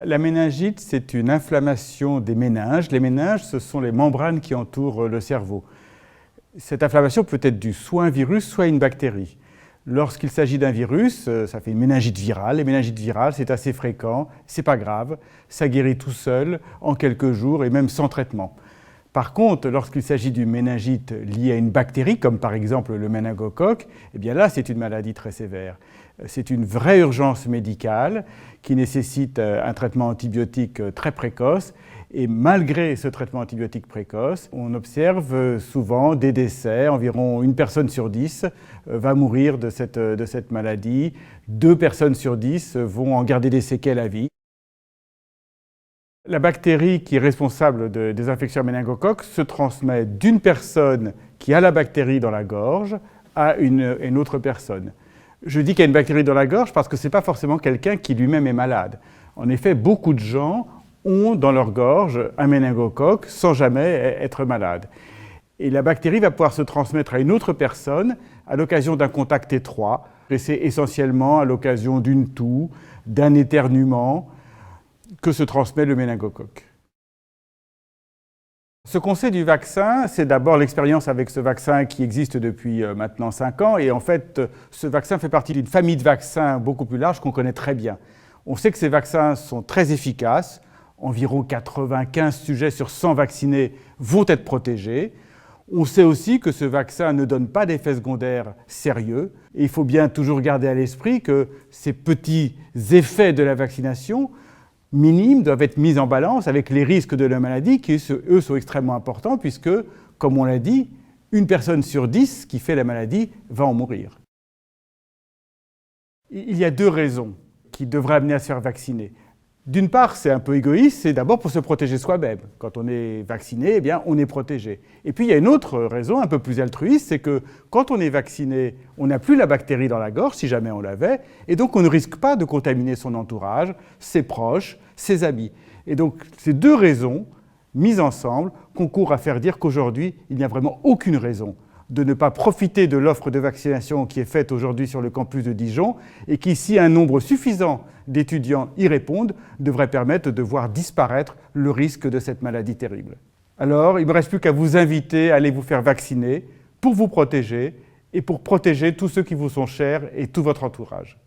La méningite, c'est une inflammation des méninges. Les méninges, ce sont les membranes qui entourent le cerveau. Cette inflammation peut être due soit à un virus, soit à une bactérie. Lorsqu'il s'agit d'un virus, ça fait une méningite virale. Les méningites virales, c'est assez fréquent, c'est pas grave, ça guérit tout seul en quelques jours et même sans traitement. Par contre, lorsqu'il s'agit d'une méningite liée à une bactérie, comme par exemple le méningocoque, eh bien là, c'est une maladie très sévère. C'est une vraie urgence médicale qui nécessite un traitement antibiotique très précoce. Et malgré ce traitement antibiotique précoce, on observe souvent des décès. Environ 1 personne sur 10 va mourir de cette maladie. 2 personnes sur 10 vont en garder des séquelles à vie. La bactérie qui est responsable des infections à méningocoque se transmet d'une personne qui a la bactérie dans la gorge à une autre personne. Je dis qu'il y a une bactérie dans la gorge parce que ce n'est pas forcément quelqu'un qui lui-même est malade. En effet, beaucoup de gens ont dans leur gorge un méningocoque sans jamais être malade. Et la bactérie va pouvoir se transmettre à une autre personne à l'occasion d'un contact étroit. Et c'est essentiellement à l'occasion d'une toux, d'un éternuement, que se transmet le méningocoque. Ce qu'on sait du vaccin, c'est d'abord l'expérience avec ce vaccin qui existe depuis maintenant 5 ans. Et en fait, ce vaccin fait partie d'une famille de vaccins beaucoup plus large qu'on connaît très bien. On sait que ces vaccins sont très efficaces. Environ 95 sujets sur 100 vaccinés vont être protégés. On sait aussi que ce vaccin ne donne pas d'effets secondaires sérieux. Et il faut bien toujours garder à l'esprit que ces petits effets de la vaccination minimes doivent être mis en balance avec les risques de la maladie qui, eux, sont extrêmement importants puisque, comme on l'a dit, 1 personne sur 10 qui fait la maladie va en mourir. Il y a 2 raisons qui devraient amener à se faire vacciner. D'une part, c'est un peu égoïste, c'est d'abord pour se protéger soi-même. Quand on est vacciné, eh bien, on est protégé. Et puis, il y a une autre raison, un peu plus altruiste, c'est que quand on est vacciné, on n'a plus la bactérie dans la gorge, si jamais on l'avait, et donc on ne risque pas de contaminer son entourage, ses proches, ses amis. Et donc, ces 2 raisons, mises ensemble, concourent à faire dire qu'aujourd'hui, il n'y a vraiment aucune raison de ne pas profiter de l'offre de vaccination qui est faite aujourd'hui sur le campus de Dijon et qui, si un nombre suffisant d'étudiants y répondent, devrait permettre de voir disparaître le risque de cette maladie terrible. Alors, il ne me reste plus qu'à vous inviter à aller vous faire vacciner pour vous protéger et pour protéger tous ceux qui vous sont chers et tout votre entourage.